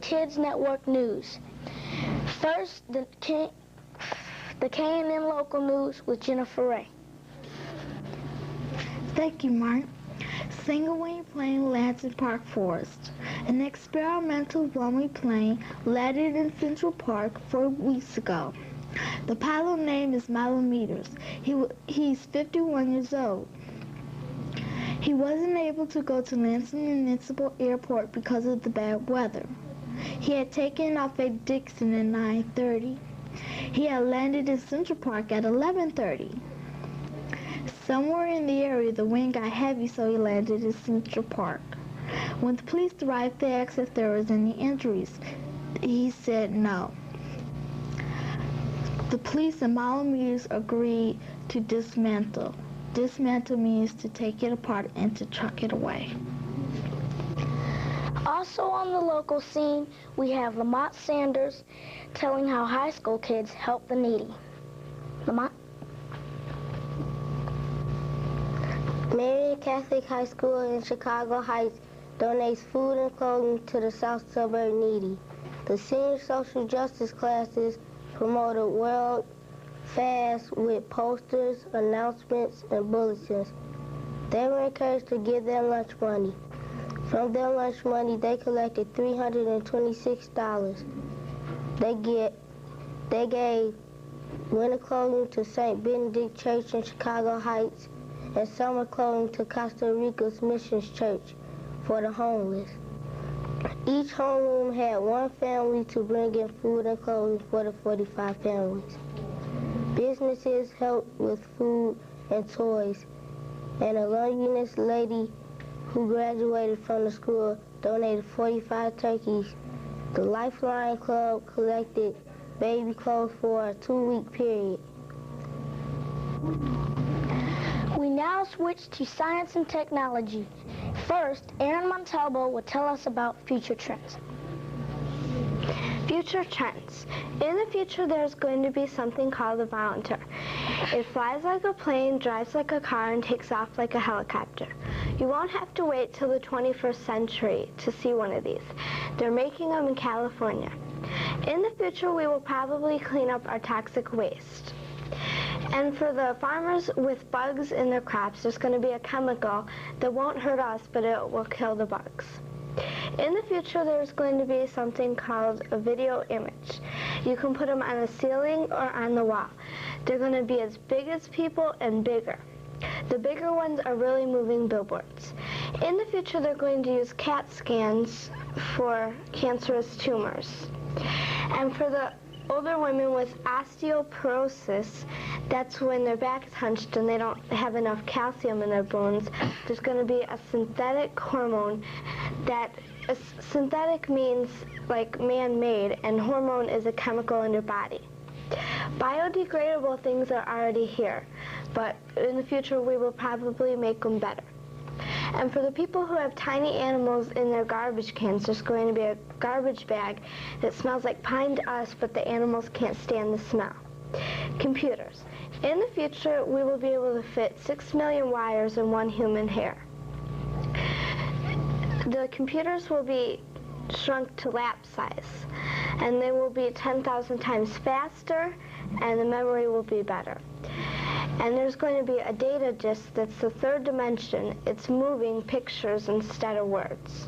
Kids Network News. First, the K&N local news with Jennifer Ray. Thank you, Mark. Single wing plane lands in Park Forest. An experimental one-way plane landed in Central Park 4 weeks ago. The pilot name is Milo Meters. He's 51 years old. He wasn't able to go to Lansing Municipal Airport because of the bad weather. He had taken off at Dixon at 9:30. He had landed in Central Park at 11:30. Somewhere in the area, the wind got heavy, so he landed in Central Park. When the police arrived, they asked if there was any injuries. He said no. The police and Milo Meters agreed to dismantle. Dismantle means to take it apart and to truck it away. Also on the local scene, we have Lamont Sanders telling how high school kids help the needy. Lamont? Marian Catholic High School in Chicago Heights donates food and clothing to the South Suburb needy. The senior social justice classes promoted World Fast with posters, announcements, and bulletins. They were encouraged to give their lunch money. From their lunch money, they collected $326. They gave winter clothing to St. Benedict Church in Chicago Heights and summer clothing to Costa Rica's Missions Church for the homeless. Each homeroom had one family to bring in food and clothing for the 45 families. Businesses helped with food and toys, and a Longinus lady who graduated from the school donated 45 turkeys. The Lifeline Club collected baby clothes for a 2-week period. We now switch to science and technology. First, Aaron Montalvo will tell us about future trends. Future trends. In the future, there's going to be something called a Volunteer. It flies like a plane, drives like a car, and takes off like a helicopter. You won't have to wait till the 21st century to see one of these. They're making them in California. In the future, we will probably clean up our toxic waste. And for the farmers with bugs in their crops, there's going to be a chemical that won't hurt us, but it will kill the bugs. In the future, there's going to be something called a video image. You can put them on the ceiling or on the wall. They're going to be as big as people and bigger. The bigger ones are really moving billboards. In the future, they're going to use CAT scans for cancerous tumors. And for the older women with osteoporosis, that's when their back is hunched and they don't have enough calcium in their bones. There's going to be a synthetic hormone that synthetic means like man-made, and hormone is a chemical in your body. Biodegradable things are already here, but in the future we will probably make them better. And for the people who have tiny animals in their garbage cans, there's going to be a garbage bag that smells like pine to us, but the animals can't stand the smell. Computers. In the future, we will be able to fit 6 million wires in one human hair. The computers will be shrunk to lap size, and they will be 10,000 times faster, and the memory will be better. And there's going to be a data disk that's the third dimension. It's moving pictures instead of words.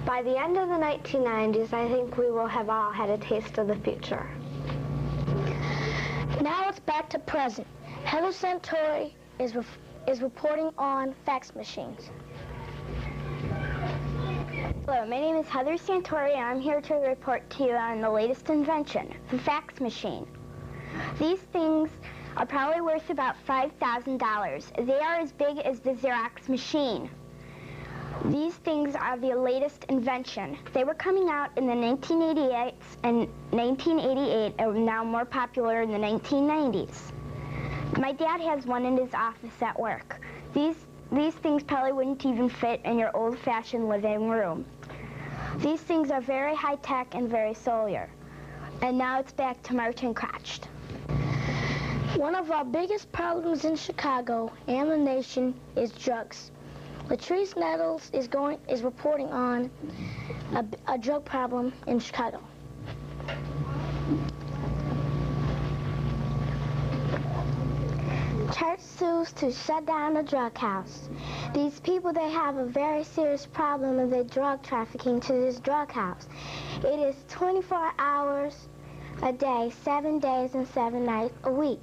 By the end of the 1990s, I think we will have all had a taste of the future. Now it's back to present. Heather Santori is reporting on fax machines. Hello, my name is Heather Santori, and I'm here to report to you on the latest invention, the fax machine. These things are probably worth about $5,000. They are as big as the Xerox machine. These things are the latest invention. They were coming out in the 1988s and 1988, and were now more popular in the 1990s. My dad has one in his office at work. These things probably wouldn't even fit in your old-fashioned living room. These things are very high-tech and very solar. And now it's back to Martin Crotched. One of our biggest problems in Chicago and the nation is drugs. Latrice Nettles is reporting on a drug problem in Chicago. Church sues to shut down a drug house. These people, they have a very serious problem of the drug trafficking to this drug house. It is 24 hours a day, 7 days and 7 nights a week.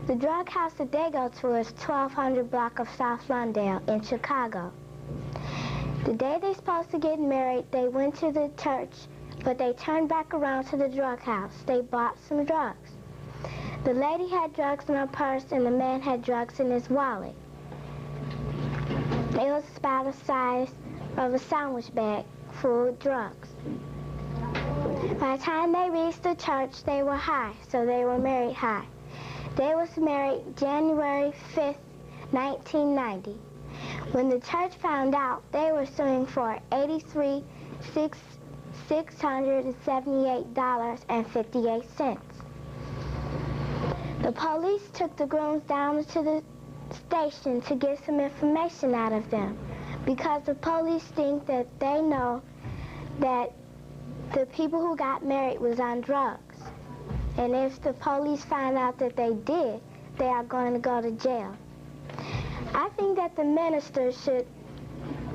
The drug house that they go to is 1200 block of South Lawndale in Chicago. The day they're supposed to get married, they went to the church, but they turned back around to the drug house. They bought some drugs. The lady had drugs in her purse and the man had drugs in his wallet. It was about the size of a sandwich bag full of drugs. By the time they reached the church, they were high, so they were married high. They was married January 5th, 1990. When the church found out, they were suing for $83,678.58. The police took the grooms down to the station to get some information out of them because the police think that they know that the people who got married was on drugs. And if the police find out that they did, they are going to go to jail. I think that the minister should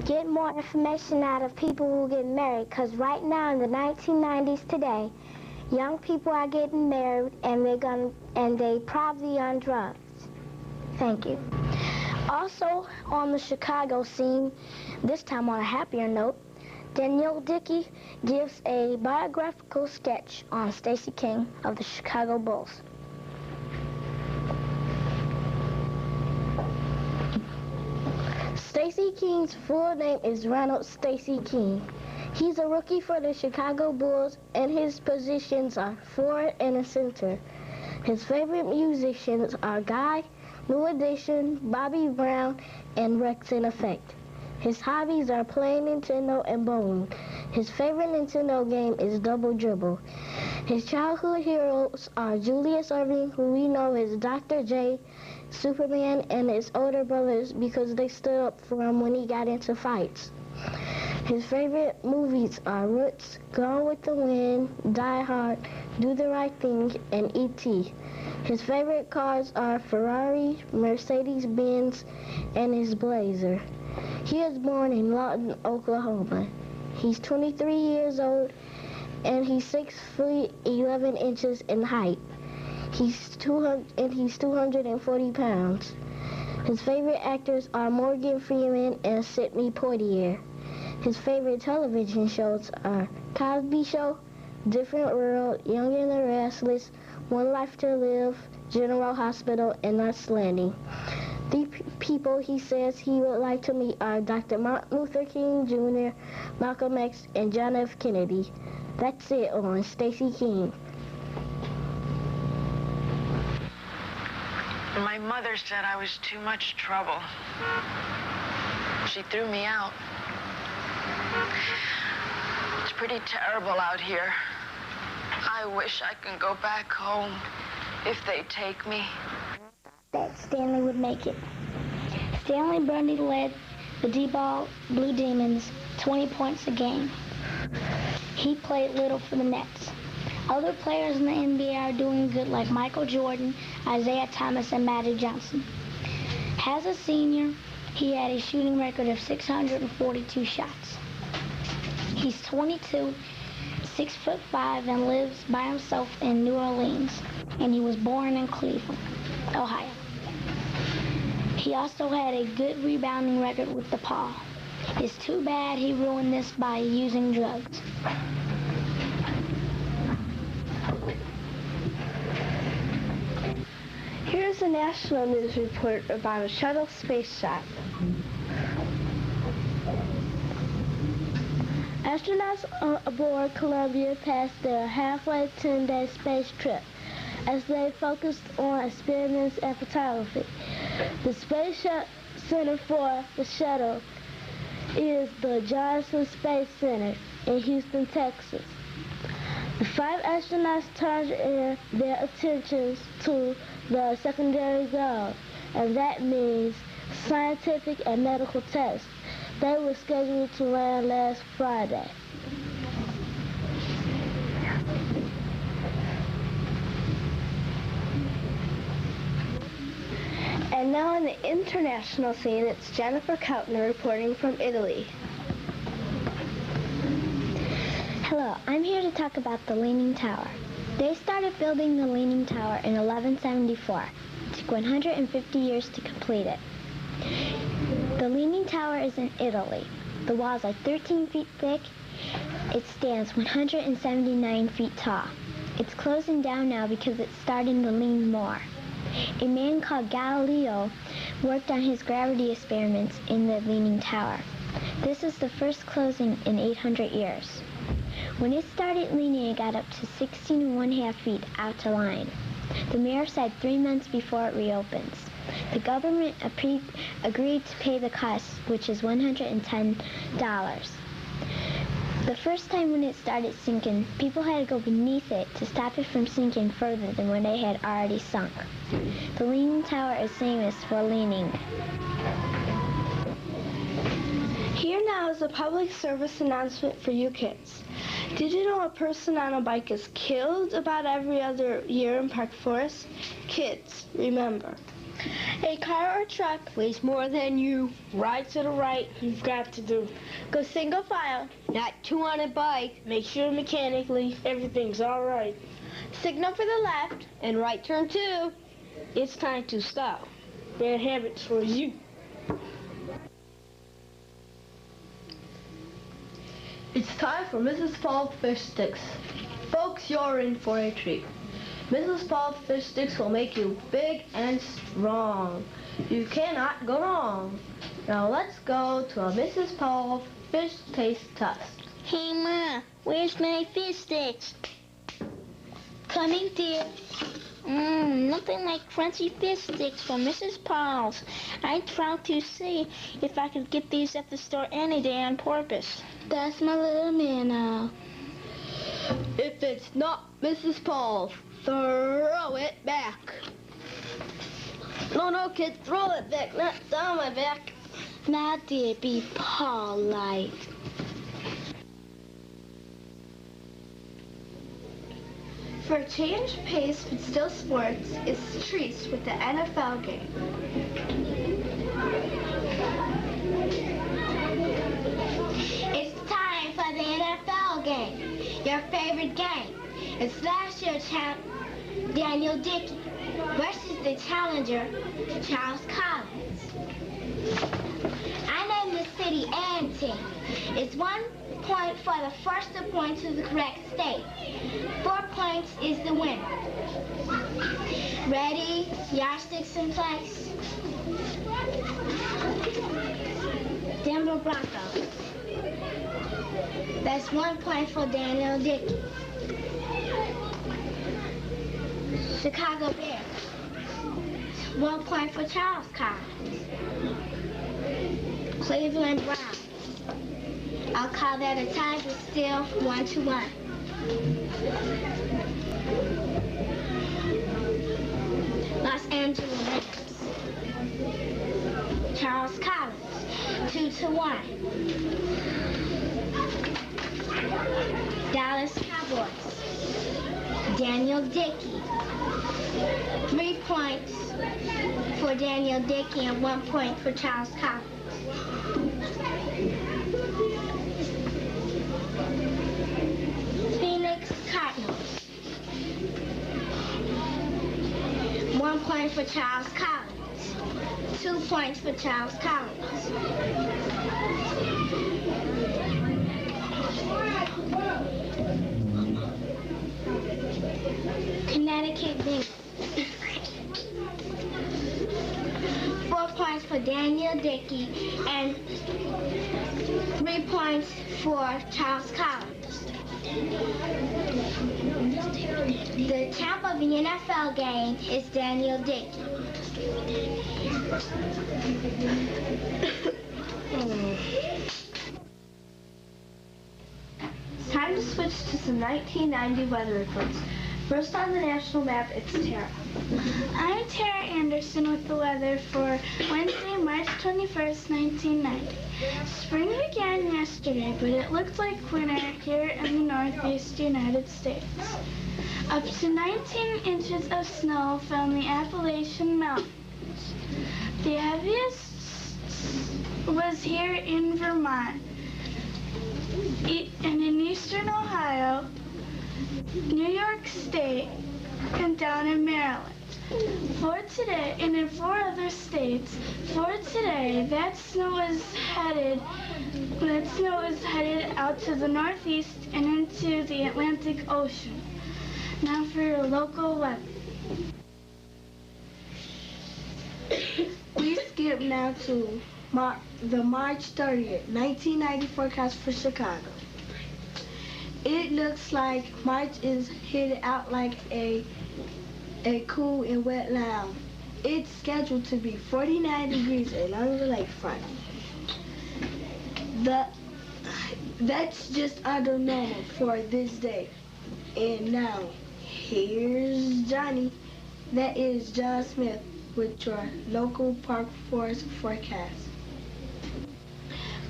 get more information out of people who get married, because right now in the 1990s today, young people are getting married and they probably on drugs. Thank you. Also on the Chicago scene, this time on a happier note, Danielle Dickey gives a biographical sketch on Stacey King of the Chicago Bulls. Stacey King's full name is Ronald Stacey King. He's a rookie for the Chicago Bulls, and his positions are forward and a center. His favorite musicians are Guy, New Edition, Bobby Brown, and Rex in Effect. His hobbies are playing Nintendo and bowling. His favorite Nintendo game is Double Dribble. His childhood heroes are Julius Erving, who we know as Dr. J, Superman, and his older brothers because they stood up for him when he got into fights. His favorite movies are Roots, Gone with the Wind, Die Hard, Do the Right Thing, and E.T. His favorite cars are Ferrari, Mercedes-Benz, and his Blazer. He was born in Lawton, Oklahoma. He's 23 years old, and he's 6 feet 11 inches in height. He's 240 pounds. His favorite actors are Morgan Freeman and Sidney Poitier. His favorite television shows are Cosby Show, Different World, Young and the Restless, One Life to Live, General Hospital, and Knots Landing. The people he says he would like to meet are Dr. Martin Luther King Jr., Malcolm X, and John F. Kennedy. That's it on Stacey King. My mother said I was too much trouble. She threw me out. It's pretty terrible out here. I wish I could go back home if they take me. That Stanley would make it. Stanley Bundy led the D-ball Blue Demons 20 points a game. He played little for the Nets. Other players in the NBA are doing good, like Michael Jordan, Isaiah Thomas, and Magic Johnson. As a senior, he had a shooting record of 642 shots. He's 22, 6'5", and lives by himself in New Orleans, and he was born in Cleveland, Ohio. He also had a good rebounding record with DePaul. It's too bad he ruined this by using drugs. Here's a national news report about a shuttle space shot. Astronauts aboard Columbia passed their halfway 10-day space trip as they focused on experiments and photography. The Space Center for the shuttle is the Johnson Space Center in Houston, Texas. The 5 astronauts turned in their attentions to the secondary goal, and that means scientific and medical tests. They were scheduled to run last Friday. And now on the international scene, it's Jennifer Kautner reporting from Italy. Hello, I'm here to talk about the Leaning Tower. They started building the Leaning Tower in 1174. It took 150 years to complete it. The Leaning Tower is in Italy. The walls are 13 feet thick. It stands 179 feet tall. It's closing down now because it's starting to lean more. A man called Galileo worked on his gravity experiments in the Leaning Tower. This is the first closing in 800 years. When it started leaning, it got up to 16.5 feet out to line. The mayor said 3 months before it reopens. The government agreed to pay the cost, which is $110. The first time when it started sinking, people had to go beneath it to stop it from sinking further than when it had already sunk. The Leaning Tower is famous for leaning. Here now is a public service announcement for you kids. Did you know a person on a bike is killed about every other year in Park Forest? Kids, remember. A car or truck weighs more than you. Ride to the right, you've got to do. Go single file, not two on a bike. Make sure mechanically everything's all right. Signal for the left and right turn too. It's time to stop. Bad habits for you. It's time for Mrs. Paul Fish Sticks. Folks, you're in for a treat. Mrs. Paul Fish Sticks will make you big and strong. You cannot go wrong. Now let's go to a Mrs. Paul Fish Taste Test. Hey, Ma, where's my fish sticks? Coming, dear. Nothing like crunchy fish sticks from Mrs. Paul's. I tried to see if I could get these at the store any day on purpose. That's my little minnow. If it's not Mrs. Paul's, throw it back. No, kid, throw it back, not down my back. Now, dear, be polite. For a change of pace but still sports, it's treats with the NFL game. It's time for the NFL game, your favorite game. It's last year's champ, Daniel Dickey, versus the challenger, Charles Collins. I named the city and team. It's 1 point for the first to point to the correct state. 4 points is the winner. Ready? Yardsticks in place. Denver Broncos. That's 1 point for Daniel Dickey. Chicago Bears. 1 point for Charles Collins. Cleveland Browns. I'll call that a tie, but still 1-1. Los Angeles Rams. Charles Collins, 2-1. Dallas Cowboys. Daniel Dickey. 3 points for Daniel Dickey and 1 point for Charles Collins. Phoenix Cardinals. 1 point for Charles Collins. 2 points for Charles Collins. Connecticut Bengals. 4 points for Daniel Dickey and 3 points for Charles Collins. The champ of the NFL game is Daniel Dickey. It's time to switch to some 1990 weather reports. First on the national map, it's Tara. I'm Tara Anderson with the weather for Wednesday, March 21st, 1990. Spring began yesterday, but it looked like winter here in the Northeast United States. Up to 19 inches of snow fell in the Appalachian Mountains. The heaviest was here in Vermont, and in eastern Ohio, New York State, and down in Maryland. For today, and in 4 other states, for today, that snow is headed out to the northeast and into the Atlantic Ocean. Now for your local weather. We skip now to the March 30th, 1990 forecast for Chicago. It looks like March is headed out like a cool and wet lounge. It's scheduled to be 49 degrees along the lakefront. That's just under normal for this day. And now, here's Johnny. That is John Smith with your local Park Forest forecast.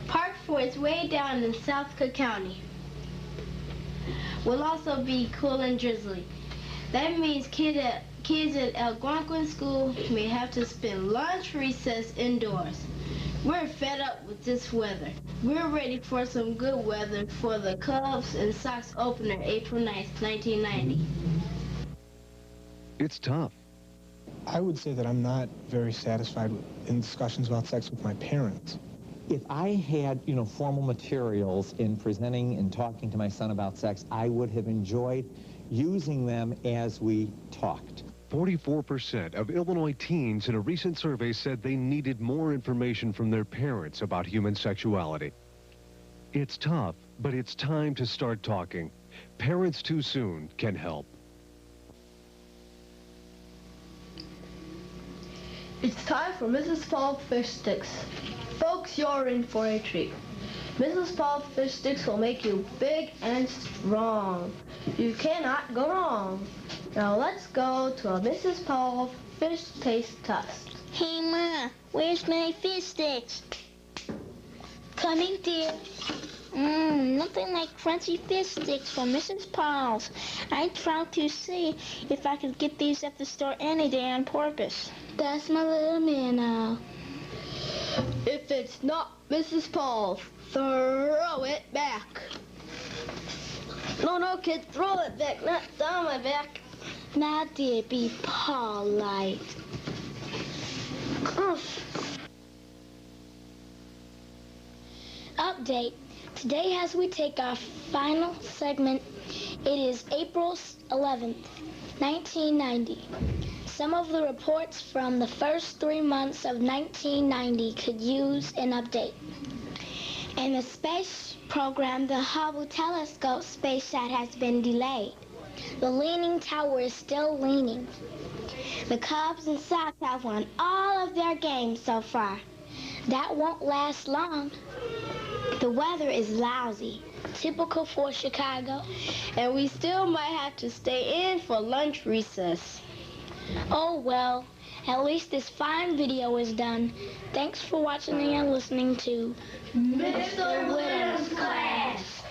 Park Forest way down in South Cook County will also be cool and drizzly. That means kids at Algonquin school may have to spend lunch recess indoors. We're fed up with this weather. We're ready for some good weather for the Cubs and Sox opener April 9th, 1990. It's tough. I would say that I'm not very satisfied in discussions about sex with my parents. If I had, formal materials in presenting and talking to my son about sex, I would have enjoyed using them as we talked. 44% of Illinois teens in a recent survey said they needed more information from their parents about human sexuality. It's tough, but it's time to start talking. Parents Too Soon can help. It's time for Mrs. Paul Fish Sticks. Folks, you're in for a treat. Mrs. Paul Fish Sticks will make you big and strong. You cannot go wrong. Now let's go to a Mrs. Paul Fish Taste Test. Hey, Ma, where's my fish sticks? Coming, dear. Nothing like crunchy fish sticks from Mrs. Paul's. I tried to see if I could get these at the store any day on purpose. That's my little man now. If it's not Mrs. Paul's, throw it back. No, kid, throw it back, not down my back. Now, dear, be polite. Update. Today, as we take our final segment, it is April 11th, 1990. Some of the reports from the first 3 months of 1990 could use an update. In the space program, the Hubble telescope space shot has been delayed. The Leaning Tower is still leaning. The Cubs and Sox have won all of their games so far. That won't last long. The weather is lousy, typical for Chicago, And we still might have to stay in for lunch recess. Oh well, at least this fine video is done. Thanks for watching and listening to Mr. Whitham's class.